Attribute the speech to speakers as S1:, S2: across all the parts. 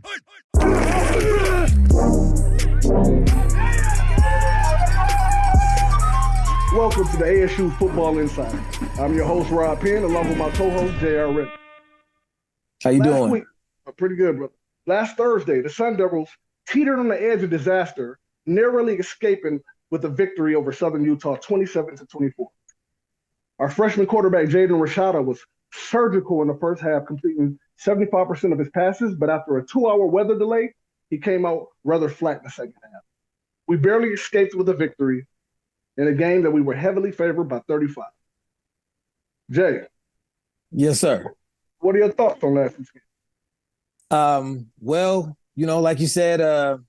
S1: Welcome to the ASU Football Insider. I'm your host, Rob Penn, along with my co-host, J.R. Redmond.
S2: How you doing?
S1: Week, pretty good, bro. Last Thursday, the Sun Devils teetered on the edge of disaster, narrowly escaping with a victory over Southern Utah, 27-24. Our freshman quarterback, Jaden Rashada, was surgical in the first half, completing 75% of his passes, but after a 2-hour weather delay, he came out rather flat in the second half. We barely escaped with a victory in a game that we were heavily favored by 35. Jay.
S2: Yes, sir.
S1: What are your thoughts on last week's game?
S2: Well, like you said, the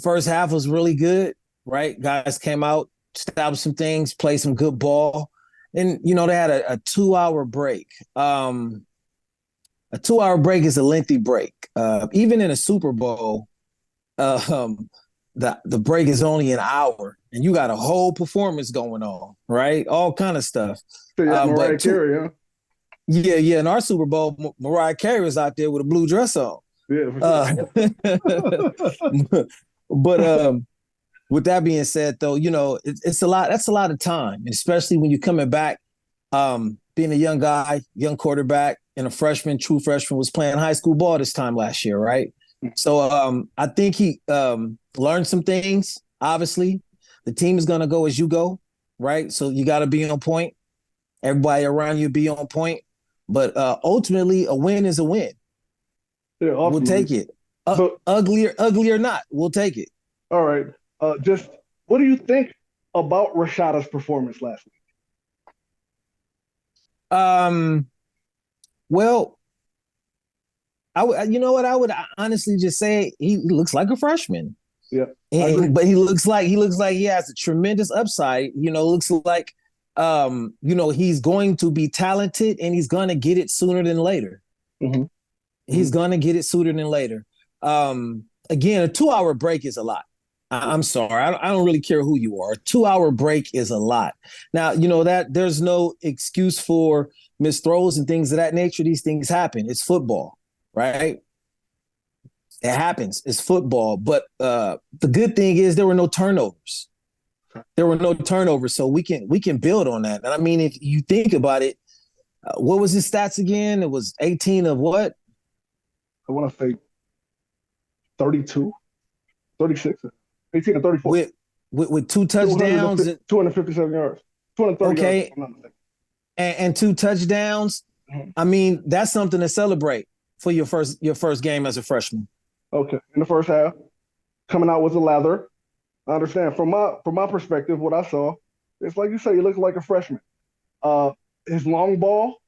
S2: first half was really good, right? Guys came out, established some things, played some good ball. And, they had a 2-hour break. A 2-hour break is a lengthy break. Even in a Super Bowl, the break is only an hour, and you got a whole performance going on, right? All kind of stuff.
S1: So Mariah Carey, huh?
S2: Yeah. In our Super Bowl, Mariah Carey was out there with a blue dress on.
S1: Yeah, for sure.
S2: But with that being said, though, it's a lot. That's a lot of time, especially when you're coming back, being a young guy, young quarterback, and a true freshman, was playing high school ball this time last year, right? So I think he learned some things. Obviously, the team is going to go as you go, right? So you got to be on point. Everybody around you be on point. But ultimately, a win is a win.
S1: Yeah,
S2: we'll take it. Ugly or not, we'll take it.
S1: All right. Just what do you think about Rashada's performance last week?
S2: Well, I would honestly just say he looks like a freshman.
S1: Yeah,
S2: but he looks like he has a tremendous upside. Looks like he's going to be talented, and he's going to get it sooner than later.
S1: Mm-hmm.
S2: He's going to get it sooner than later. Again, a 2-hour break is a lot. I'm sorry. I don't really care who you are. A 2-hour break is a lot. Now, that there's no excuse for missed throws and things of that nature. These things happen. It's football, right? It happens. It's football. But the good thing is there were no turnovers. So we can build on that. And I mean, if you think about it, what was his stats again? It was 18 of what?
S1: I want to say 32, 36, 18 or 34.
S2: With 2 touchdowns.
S1: 257 yards. 230
S2: okay.
S1: yards, if I'm not mistaken.
S2: And 2 touchdowns.
S1: Mm-hmm.
S2: I mean, that's something to celebrate for your first game as a freshman.
S1: Okay. In the first half, coming out with a lather. I understand. From my perspective, what I saw, it's like you say, he looks like a freshman. His long ball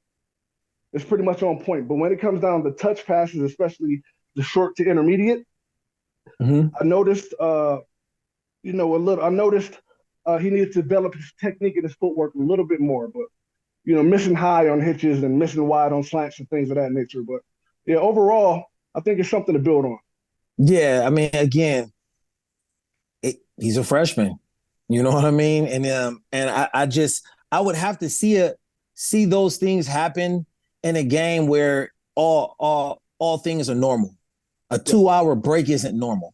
S1: is pretty much on point. But when it comes down to touch passes, especially the short to intermediate,
S2: mm-hmm.
S1: I noticed, he needs to develop his technique and his footwork a little bit more. But, missing high on hitches and missing wide on slants and things of that nature. But, yeah, overall, I think it's something to build on.
S2: Yeah, I mean, again, he's a freshman. You know what I mean? And I would have to see those things happen in a game where all things are normal. A 2-hour break isn't normal.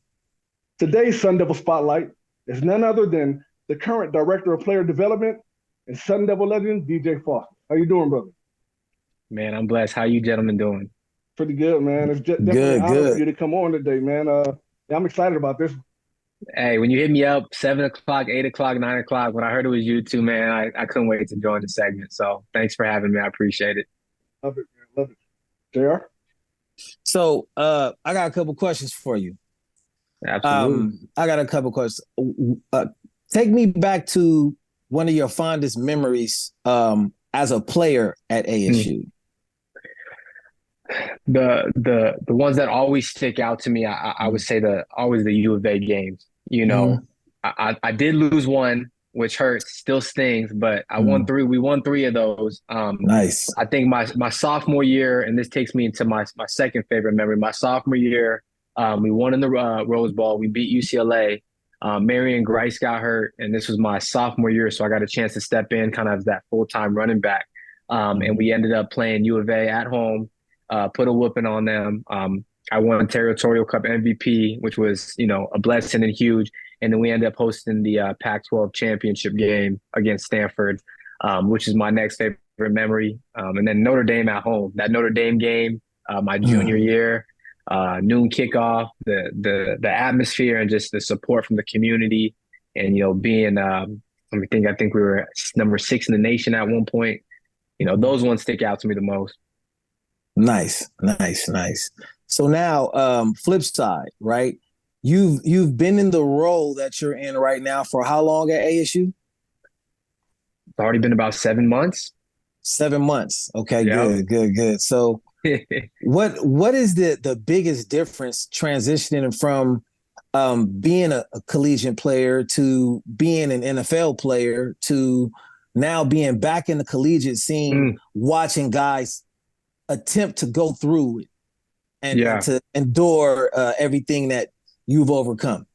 S1: Today's Sun Devil Spotlight is none other than the current Director of Player Development and Sun Devil legend, DJ Foster. How you doing, brother?
S3: Man, I'm blessed. How you gentlemen doing?
S1: Pretty good, man. It's just definitely an honor for you to come on today, man. I'm excited about this.
S3: Hey, when you hit me up 7 o'clock, 8 o'clock, 9 o'clock, when I heard it was you two, man, I couldn't wait to join the segment. So thanks for having me. I appreciate it.
S1: Love it, man. Love it. JR?
S2: So I got a couple questions for you.
S3: Absolutely.
S2: I got a couple questions. Take me back to one of your fondest memories as a player at ASU.
S3: The ones that always stick out to me, I would say always the U of A games. I did lose one, which hurts, still stings, but I won 3. We won 3 of those.
S2: Nice.
S3: I think my sophomore year, and this takes me into my second favorite memory. My sophomore year, we won in the Rose Bowl. We beat UCLA. Marion Grice got hurt, and this was my sophomore year, so I got a chance to step in kind of as that full-time running back. And we ended up playing U of A at home. Put a whooping on them. I won Territorial Cup MVP, which was, a blessing and huge. And then we ended up hosting the Pac-12 championship game against Stanford, which is my next favorite memory. And then Notre Dame at home, that Notre Dame game, my junior year, noon kickoff, the atmosphere and just the support from the community, and being I think we were number 6 in the nation at one point. Those ones stick out to me the most.
S2: Nice, nice, nice. So now, flip side, right? You've been in the role that you're in right now for how long at ASU?
S3: It's already been about 7 months.
S2: 7 months. Okay,
S3: Yeah.
S2: good. So what is the biggest difference transitioning from being a collegiate player to being an NFL player to now being back in the collegiate scene, watching guys attempt to go through it and to endure everything that you've overcome?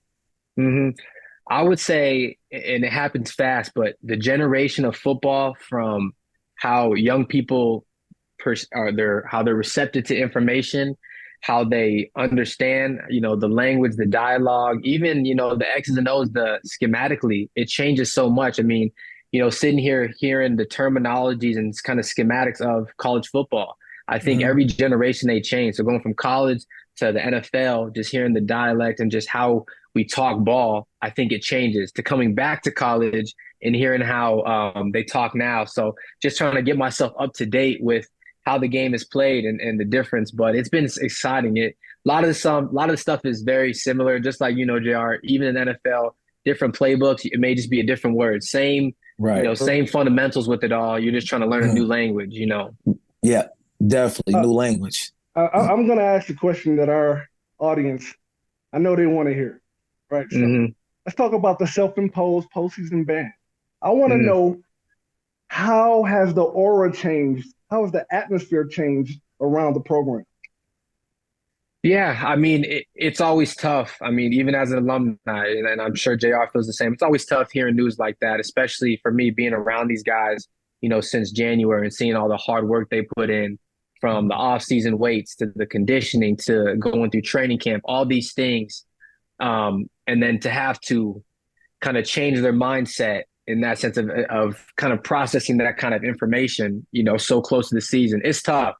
S3: I would say, and it happens fast, but the generation of football, from how young people how they're receptive to information, how they understand, the language, the dialogue, even, the X's and O's, the schematically, it changes so much. I mean, sitting here hearing the terminologies and kind of schematics of college football, I think every generation they change. So going from college to the NFL, just hearing the dialect and just how we talk ball, I think it changes, to coming back to college and hearing how they talk now. So just trying to get myself up to date with how the game is played and the difference. But it's been exciting. A lot of the stuff is very similar, just like, JR, even in NFL, different playbooks, it may just be a different word. Same,
S2: right.
S3: Same fundamentals with it all. You're just trying to learn a new language,
S2: Yeah, definitely new language.
S1: I'm going to ask the question that our audience, I know they want to hear, right? So let's talk about the self-imposed postseason ban. I want to know, how has the aura changed? How has the atmosphere changed around the program?
S3: Yeah, I mean, it's always tough. I mean, even as an alumni, and I'm sure JR feels the same, it's always tough hearing news like that, especially for me being around these guys, since January and seeing all the hard work they put in, from the off-season weights to the conditioning to going through training camp, all these things. And then to have to kind of change their mindset in that sense of kind of processing that kind of information, so close to the season. It's tough.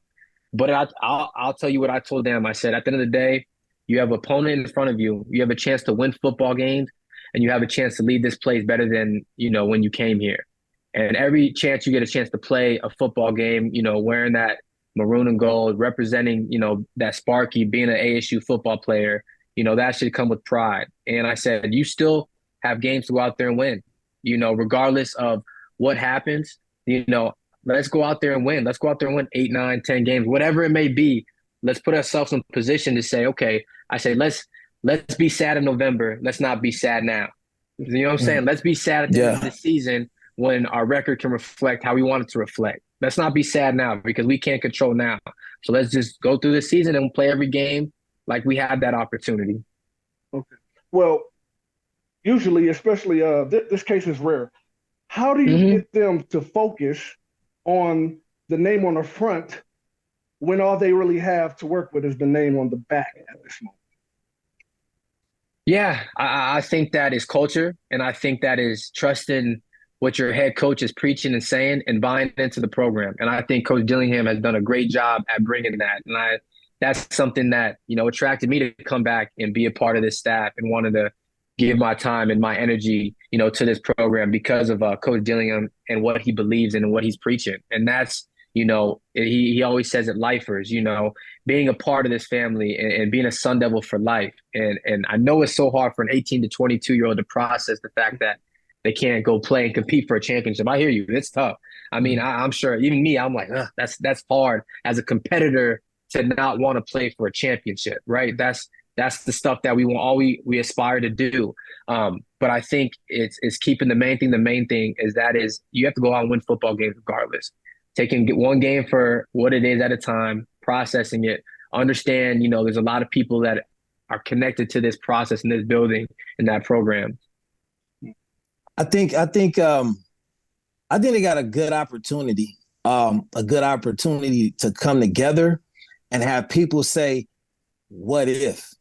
S3: But I'll tell you what I told them. I said, at the end of the day, you have an opponent in front of you. You have a chance to win football games, and you have a chance to lead this place better than, when you came here. And every chance you get a chance to play a football game, wearing that maroon and gold, representing, that Sparky, being an ASU football player, that should come with pride. And I said, you still have games to go out there and win, regardless of what happens, let's go out there and win. Let's go out there and win 8, 9, 10 games, whatever it may be. Let's put ourselves in position to say, okay, I say, let's be sad in November. Let's not be sad now. You know what I'm saying? Let's be sad at the end of the season when our record can reflect how we want it to reflect. Let's not be sad now because we can't control now. So let's just go through the season and play every game like we had that opportunity.
S1: Okay. Well, usually, especially this case is rare. How do you get them to focus on the name on the front when all they really have to work with is the name on the back at this moment?
S3: Yeah, I think that is culture, and I think that is trusting what your head coach is preaching and saying and buying into the program. And I think Coach Dillingham has done a great job at bringing that. And that's something that, attracted me to come back and be a part of this staff and wanted to give my time and my energy, to this program because of Coach Dillingham and what he believes in and what he's preaching. And that's, he always says it, lifers, being a part of this family and being a Sun Devil for life. And I know it's so hard for an 18 to 22-year-old to process the fact that they can't go play and compete for a championship. I hear you. It's tough. I mean, I'm sure even me, I'm like, that's hard as a competitor to not want to play for a championship, right? That's the stuff that we want, all we aspire to do. But I think it's keeping the main thing. The main thing is you have to go out and win football games regardless. Taking one game for what it is at a time, processing it, understand, there's a lot of people that are connected to this process in this building in that program.
S2: I think they got a good opportunity to come together and have people say, what if?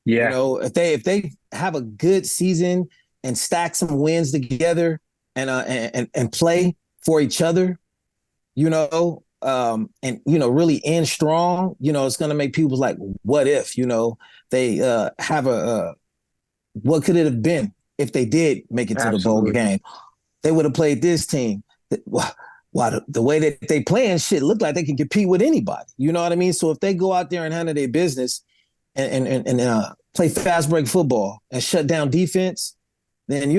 S2: You
S3: Yeah.
S2: know, if they have a good season and stack some wins together and play for each other, and really end strong, it's going to make people like, what if, they have what could it have been if they did make it to the bowl
S3: Absolutely.
S2: game? They would have played this team. Wow, the way that they playing shit look like they can compete with anybody. You know what I mean? So if they go out there and handle their business and play fast break football and shut down defense, then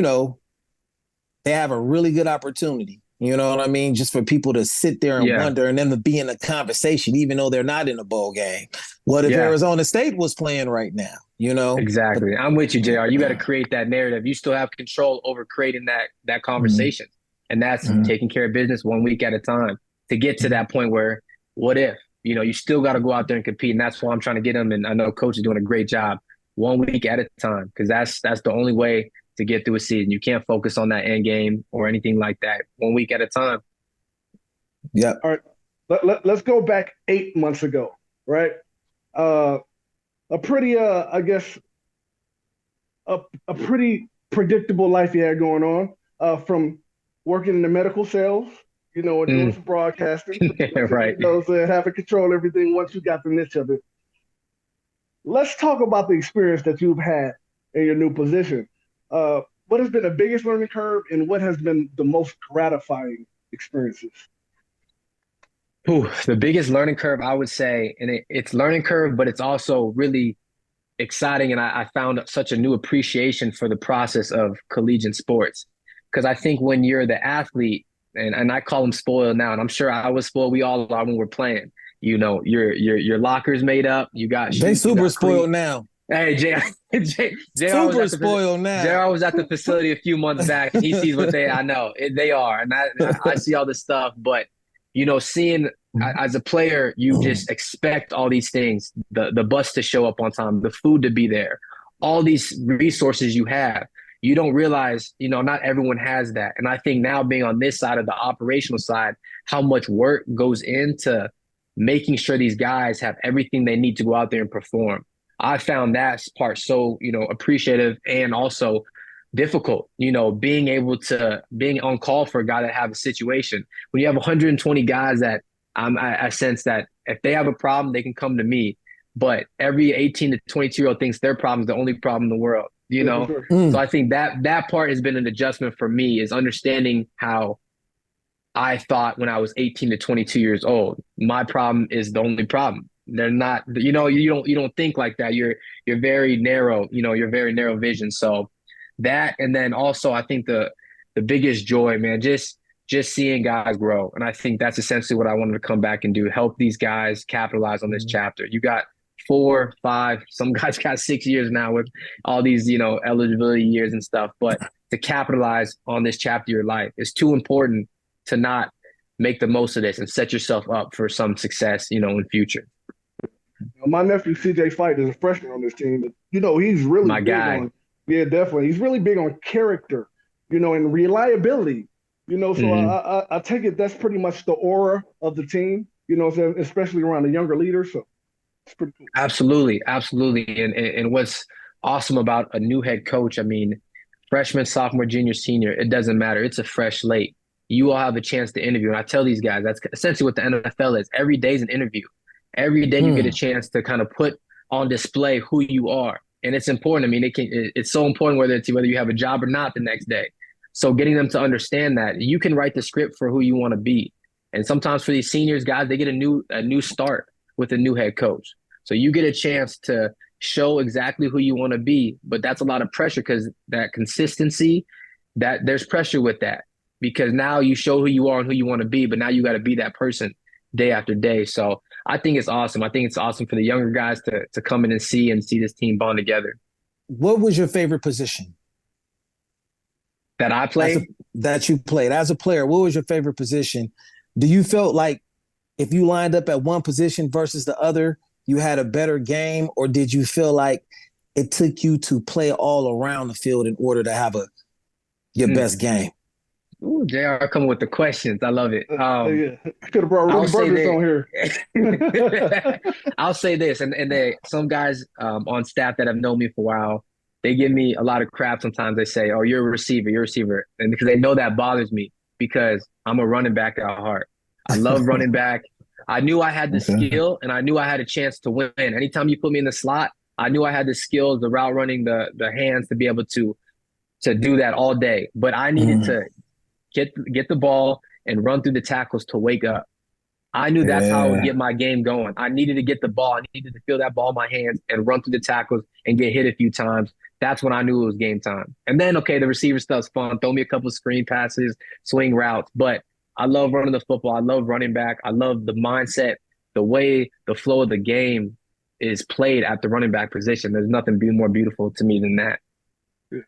S2: they have a really good opportunity. You know what I mean? Just for people to sit there and
S3: Yeah.
S2: wonder and then to be in a conversation, even though they're not in a bowl game. What if
S3: Yeah.
S2: Arizona State was playing right now?
S3: Exactly. I'm with you, JR. You got to create that narrative. You still have control over creating that conversation. And that's taking care of business 1 week at a time to get to that point where, what if? You still got to go out there and compete. And that's why I'm trying to get them. And I know coach is doing a great job 1 week at a time, because that's the only way to get through a season. You can't focus on that end game or anything like that. 1 week at a time.
S2: Yeah.
S1: All right. Let's go back 8 months ago, right? A pretty, I guess, a pretty predictable life you had going on, from working in the medical sales, and doing some broadcasting.
S3: Right.
S1: Having control of everything once you got the niche of it. Let's talk about the experience that you've had in your new position. What has been the biggest learning curve, and what has been the most gratifying experiences?
S3: Ooh, the biggest learning curve, I would say, and it's learning curve, but it's also really exciting. And I found such a new appreciation for the process of collegiate sports. Because I think when you're the athlete, and I call them spoiled now, and I'm sure I was spoiled, we all are when we're playing. Your locker's made up. You got
S2: they super spoiled now.
S3: Hey, JR
S2: super spoiled now.
S3: JR was at the facility a few months back, and he sees what they are, and I see all this stuff. But seeing as a player, you just expect all these things: the bus to show up on time, the food to be there, all these resources you have. You don't realize, not everyone has that. And I think now being on this side of the operational side, how much work goes into making sure these guys have everything they need to go out there and perform. I found that part so, appreciative and also difficult, being on call for a guy that have a situation. When you have 120 guys that I sense that if they have a problem, they can come to me. But every 18 to 22-year-old thinks their problem is the only problem in the world, So I think that part has been an adjustment for me, is understanding how I thought when I was 18 to 22 years old. My problem is the only problem. They're not, you don't think like that. You're very narrow, you're very narrow vision. So that, and then also I think the biggest joy, man, just seeing guys grow. And I think that's essentially what I wanted to come back and do, help these guys capitalize on this chapter. You got 4, 5, some guys got 6 years now with all these, eligibility years and stuff. But to capitalize on this chapter of your life is too important to not make the most of this and set yourself up for some success, in future.
S1: My nephew CJ Fight is a freshman on this team. He's really
S3: my guy.
S1: Yeah, definitely. He's really big on character, and reliability. So I take it that's pretty much the aura of the team, especially around the younger leaders. So it's pretty cool.
S3: Absolutely. And what's awesome about a new head coach, I mean, freshman, sophomore, junior, senior, it doesn't matter. It's a fresh slate. You all have a chance to interview. And I tell these guys, that's essentially what the NFL is. Every day is an interview. Every day you get a chance to kind of put on display who you are. And it's important. I mean, it's so important whether you have a job or not the next day. So getting them to understand that you can write the script for who you want to be. And sometimes for these seniors, guys, they get a new start with a new head coach. So you get a chance to show exactly who you want to be. But that's a lot of pressure, because that consistency, that there's pressure with that, because now you show who you are and who you want to be, but now you got to be that person day after day. So I think it's awesome. I think it's awesome for the younger guys to come in and see this team bond together.
S2: What was your favorite position
S3: that I played?
S2: That you played as a player? What was your favorite position? Do you felt like if you lined up at one position versus the other, you had a better game, or did you feel like it took you to play all around the field in order to have your best game?
S3: Ooh, JR coming with the questions. I love it.
S1: Yeah. Could have brought
S3: I'll
S1: Rudy
S3: say
S1: Burgess on here.
S3: that I'll say this, and some guys on staff that have known me for a while, they give me a lot of crap sometimes. They say, "Oh, you're a receiver, you're a receiver," and because they know that bothers me because I'm a running back at heart. I love running back. I knew I had the
S2: Okay.
S3: skill, and I knew I had a chance to win. Anytime you put me in the slot, I knew I had the skills, the route running, the hands to be able to do that all day. But I needed
S2: Mhm.
S3: to get the ball and run through the tackles to wake up. I knew that's how I would
S2: Yeah.
S3: get my game going. I needed to get the ball. I needed to feel that ball in my hands and run through the tackles and get hit a few times. That's when I knew it was game time. And then, okay, the receiver stuff's fun. Throw me a couple of screen passes, swing routes. But I love running the football. I love running back. I love the mindset, the way the flow of the game is played at the running back position. There's nothing more beautiful to me than that.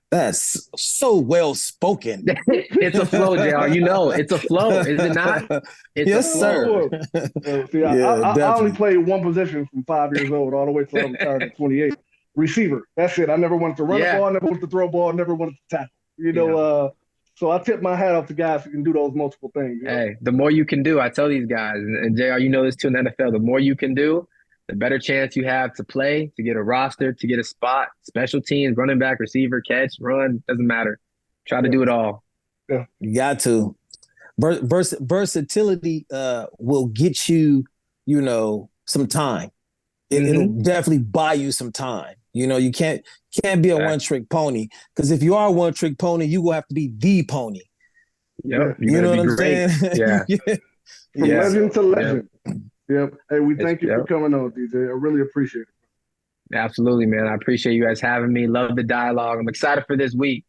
S2: That's so well spoken.
S3: It's a flow, JR. You know, it's a flow, is it not? It's a
S2: Yes,
S3: flow.
S2: sir.
S1: Oh, see,
S2: Yeah,
S1: I only
S2: definitely.
S1: played one position from 5 years old all the way till I retired at 28. Receiver. That's it. I never wanted to run the
S3: Yeah.
S1: ball, never wanted to throw a ball, never wanted to tackle.
S3: Yeah.
S1: So I tip my hat off to guys who can do those multiple things.
S3: Hey, the more you can do, I tell these guys, and JR, you know this too in the NFL, the more you can do, the better chance you have to play, to get a roster, to get a spot, special teams, running back, receiver, catch, run, doesn't matter. Try to
S1: Yeah,
S3: do it all.
S1: yeah.
S2: You got to. Versatility will get you, some time. It'll
S3: Mm-hmm.
S2: definitely buy you some time. You can't be a one
S3: Facts.
S2: trick pony because if you are a one trick pony, you will have to be the pony.
S3: Yep.
S1: Yeah.
S3: You
S2: You
S3: better
S2: know what
S3: be
S2: I'm
S3: great.
S2: saying?
S3: Yeah.
S2: Yeah.
S1: From
S2: Yeah.
S3: Yeah.
S1: legend to
S2: So
S3: Yep.
S1: legend. Yep. Hey, we
S3: It's
S1: thank you for
S3: yep.
S1: coming on, DJ. I really appreciate it.
S3: Absolutely, man. I appreciate you guys having me. Love the dialogue. I'm excited for this week.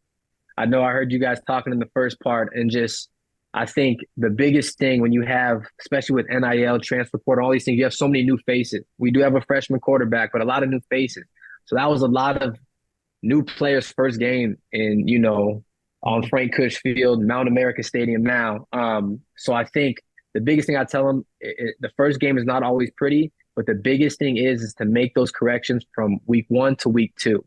S3: I know I heard you guys talking in the first part, and just I think the biggest thing when you have, especially with NIL, transfer portal, all these things, you have so many new faces. We do have a freshman quarterback, but a lot of new faces. So that was a lot of new players' first game in, on Frank Cush Field, Mount America Stadium now. So I think the biggest thing I tell them, the first game is not always pretty, but the biggest thing is to make those corrections from week 1 to week 2.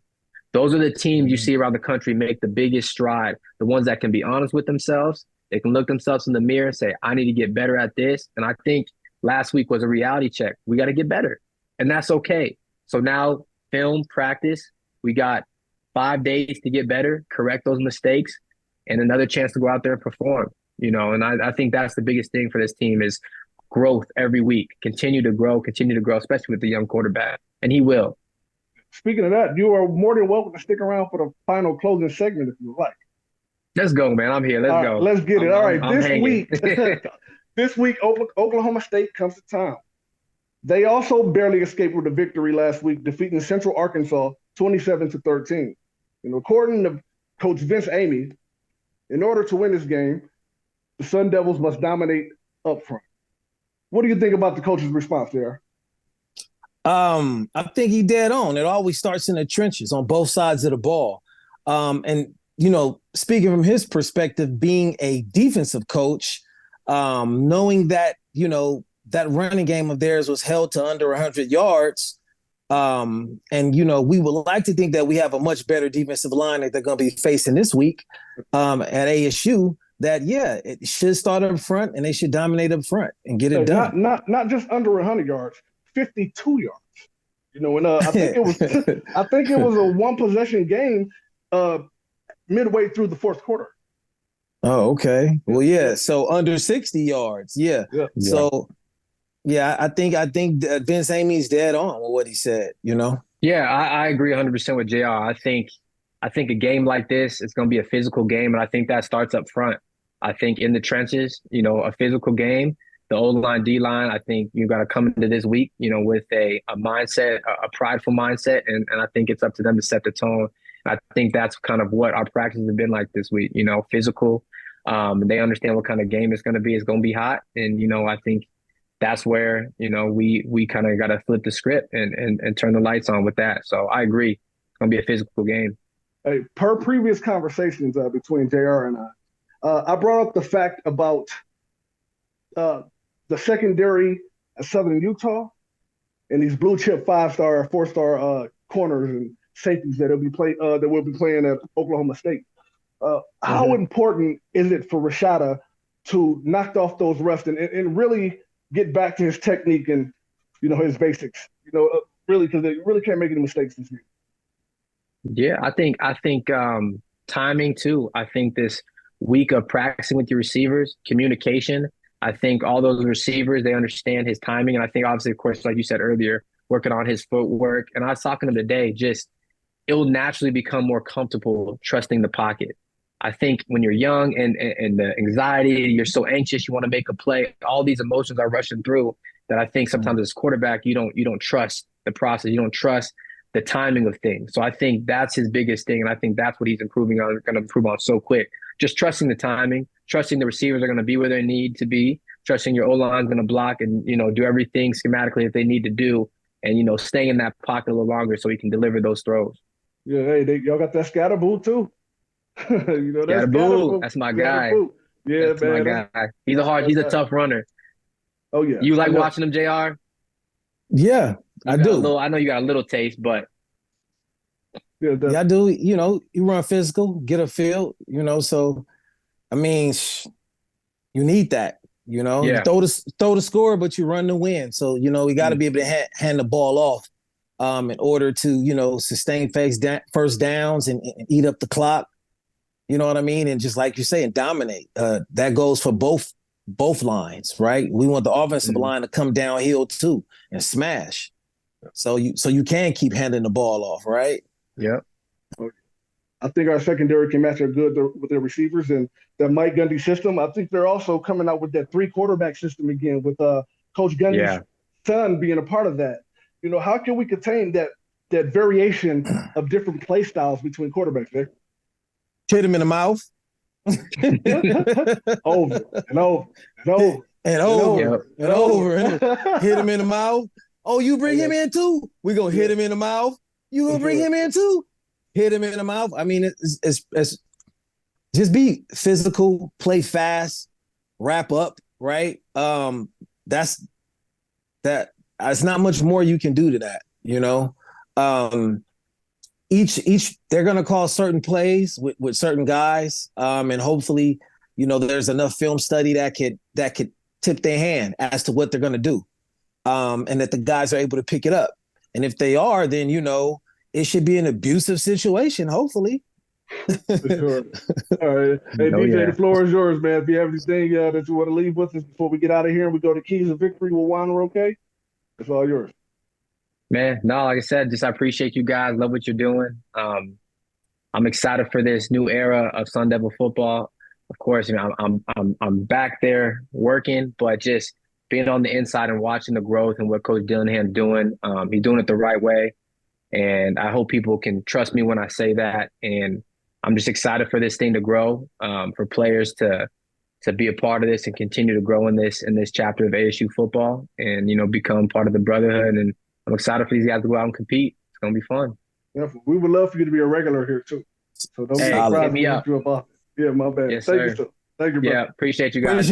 S3: Those are the teams you see around the country make the biggest stride, the ones that can be honest with themselves. They can look themselves in the mirror and say, I need to get better at this. And I think last week was a reality check. We got to get better. And that's okay. So now film, practice, we got 5 days to get better, correct those mistakes, and another chance to go out there and perform. And I think that's the biggest thing for this team is growth every week. Continue to grow, especially with the young quarterback. And he will.
S1: Speaking of that, you are more than welcome to stick around for the final closing segment if you would like.
S3: Let's go, man. I'm here. Let's
S1: All right,
S3: go.
S1: let's get it. All right,
S3: I'm
S1: this
S3: hanging.
S1: week, this week, Oklahoma State comes to town. They also barely escaped with a victory last week, defeating Central Arkansas 27-13. According to Coach Vince Amy, in order to win this game, the Sun Devils must dominate up front. What do you think about the coach's response there?
S2: I think he dead on. It always starts in the trenches on both sides of the ball. And speaking from his perspective, being a defensive coach, knowing that, that running game of theirs was held to under 100 yards. And, we would like to think that we have a much better defensive line that they're going to be facing this week at ASU. That, it should start up front and they should dominate up front and get it done.
S1: Not just under 100 yards, 52 yards. And I think it was a one possession game midway through the fourth quarter.
S2: Oh, okay. Well, yeah. So under 60 yards. Yeah.
S1: Yeah.
S2: So, I think Vince Amy's dead on with what he said,
S3: Yeah, I agree 100% with JR. I think a game like this, it's going to be a physical game, and I think that starts up front. I think in the trenches, a physical game, the O-line, D-line, I think you got to come into this week, with a mindset, a prideful mindset, and I think it's up to them to set the tone. I think that's kind of what our practices have been like this week, physical. They understand what kind of game it's going to be. It's going to be hot, and, I think that's where, we kind of got to flip the script and turn the lights on with that. So I agree. It's going to be a physical game.
S1: Hey, per previous conversations between JR and I brought up the fact about the secondary at Southern Utah and these blue chip 5-star, 4-star corners and safeties that will be playing at Oklahoma State. How important is it for Rashada to knock off those reps and really get back to his technique and his basics? Really, because they really can't make any mistakes this year.
S3: Yeah, I think timing too. I think this week of practicing with your receivers, communication. I think all those receivers, they understand his timing. And I think obviously, of course, like you said earlier, working on his footwork. And I was talking to him today, just it will naturally become more comfortable trusting the pocket. I think when you're young and the anxiety, you're so anxious, you want to make a play, all these emotions are rushing through that I think sometimes as quarterback, you don't trust the process. You don't trust the timing of things. So I think that's his biggest thing. And I think that's what he's improving on, going to improve on so quick. Just trusting the timing, trusting the receivers are going to be where they need to be, trusting your O-line is going to block and, do everything schematically that they need to do and, staying in that pocket a little longer so he can deliver those throws.
S1: Yeah, hey, y'all got that scatter boot too.
S3: That's Scatterboo. That's my guy.
S1: Yeah,
S3: that's
S1: man.
S3: My guy. He's a tough runner.
S1: Oh yeah.
S3: You like watching him, JR?
S2: Yeah, I do.
S3: I know you got a little taste, but
S2: yeah, I do. You run physical, get a feel. So I mean, you need that.
S3: Yeah.
S2: You throw the score, but you run the win. So we got to be able to hand the ball off in order to sustain first downs and eat up the clock. You know what I mean? And just like you say, and dominate. That goes for both lines, right? We want the offensive line to come downhill too and smash. So you can keep handing the ball off, right?
S3: Yeah.
S1: I think our secondary can match up good with their receivers and that Mike Gundy system. I think they're also coming out with that 3 quarterback system again with Coach Gundy's son being a part of that. How can we contain that variation of different play styles between quarterbacks there?
S2: Hit him in the mouth.
S1: over and over and over
S2: and over and over. Hit him in the mouth. Oh, you bring him in too? We're going to hit him in the mouth. You going to bring him in too? Hit him in the mouth. I mean, it's just be physical, play fast, wrap up, right? That's it's not much more you can do to that, Each they're gonna call certain plays with certain guys, and hopefully, there's enough film study that could tip their hand as to what they're gonna do, and that the guys are able to pick it up. And if they are, then it should be an abusive situation. Hopefully.
S1: For sure. All right, hey DJ, the floor is yours, man. If you have anything that you want to leave with us before we get out of here and we go to Keys of Victory with Juan Roque, it's all yours.
S3: Man, no, like I said, I appreciate you guys. Love what you're doing. I'm excited for this new era of Sun Devil football. Of course, I'm back there working, but just being on the inside and watching the growth and what Coach Dillingham doing. He's doing it the right way, and I hope people can trust me when I say that. And I'm just excited for this thing to grow, for players to be a part of this and continue to grow in this chapter of ASU football, and become part of the brotherhood. And I'm excited for these guys to go out and compete. It's gonna be fun.
S1: Yeah, we would love for you to be a regular here too. So don't be surprised
S3: hit me up.
S1: Yeah, my bad.
S3: Yes,
S1: Thank
S3: sir.
S1: you, sir. Thank you, brother.
S3: Yeah, appreciate you guys.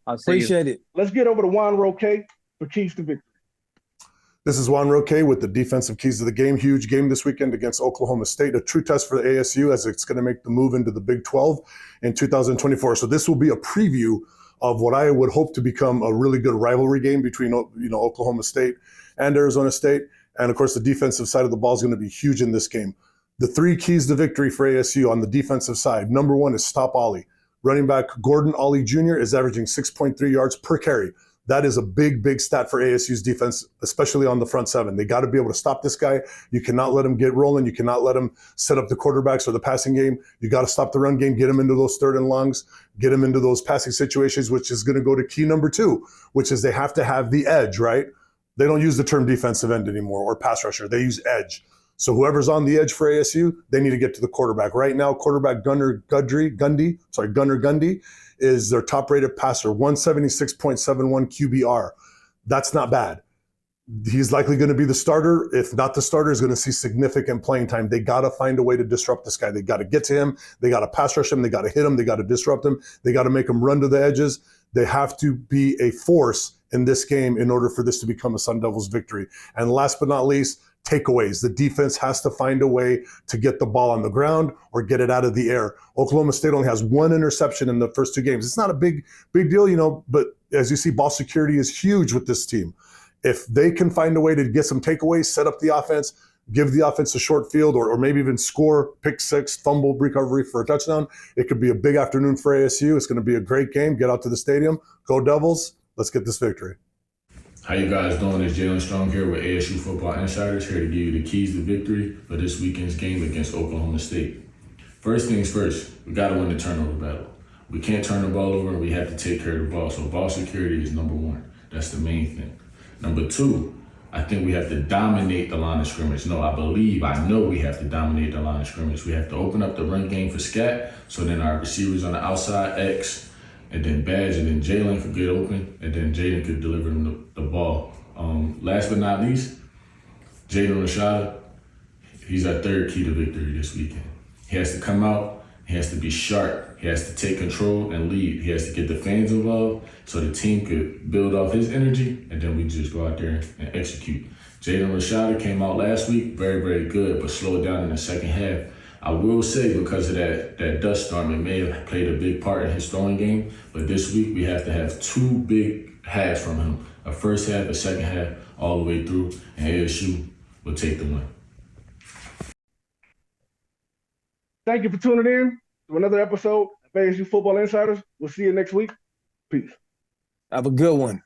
S2: Appreciate it.
S1: Let's get over to Juan Roque for Keys to Victory.
S4: This is Juan Roque with the defensive keys to the game. Huge game this weekend against Oklahoma State. A true test for the ASU as it's going to make the move into the Big 12 in 2024. So this will be a preview of what I would hope to become a really good rivalry game between Oklahoma State and Arizona State. And of course, the defensive side of the ball is going to be huge in this game. The 3 keys to victory for ASU on the defensive side. Number 1 is stop Ollie. Running back Gordon Ollie Jr. is averaging 6.3 yards per carry. That is a big, big stat for ASU's defense, especially on the front 7. They got to be able to stop this guy. You cannot let him get rolling. You cannot let him set up the quarterbacks or the passing game. You got to stop the run game, get him into those 3rd and longs, get him into those passing situations, which is going to go to key number 2, which is they have to have the edge, right? They don't use the term defensive end anymore or pass rusher. They use edge. So whoever's on the edge for ASU, they need to get to the quarterback. Right now, quarterback Gunnar Gundy is their top-rated passer, 176.71 QBR. That's not bad. He's likely going to be the starter. If not the starter, is going to see significant playing time. They got to find a way to disrupt this guy. They got to get to him. They got to pass rush him. They got to hit him. They got to disrupt him. They got to make him run to the edges. They have to be a force in this game in order for this to become a Sun Devils victory. And last but not least, takeaways. The defense has to find a way to get the ball on the ground or get it out of the air. Oklahoma State only has 1 interception in the first 2 games. It's not a big deal, but as you see, ball security is huge with this team. If they can find a way to get some takeaways, set up the offense, give the offense a short field, or maybe even score, pick 6, fumble recovery for a touchdown, it could be a big afternoon for ASU. It's going to be a great game. Get out to the stadium. Go Devils. Let's get this victory.
S5: How you guys doing? It's Jalen Strong here with ASU Football Insiders, here to give you the keys to victory for this weekend's game against Oklahoma State. First things first, we got to win the turnover battle. We can't turn the ball over, and we have to take care of the ball. So ball security is number 1. That's the main thing. Number 2, I think we have to dominate the line of scrimmage. No, I know we have to dominate the line of scrimmage. We have to open up the run game for Scat, so then our receivers on the outside, X, and then Badge, and then Jalen could get open, and then Jaden could deliver them the ball. Last but not least, Jaden Rashada, he's our 3rd key to victory this weekend. He has to come out, he has to be sharp, he has to take control and lead. He has to get the fans involved so the team could build off his energy, and then we just go out there and execute. Jaden Rashada came out last week, very, very good, but slowed down in the second half. I will say, because of that dust storm, it may have played a big part in his throwing game, but this week we have to have 2 big halves from him. A first half, a second half, all the way through, and ASU will take the win.
S1: Thank you for tuning in to another episode of ASU Football Insiders. We'll see you next week. Peace.
S2: Have a good one.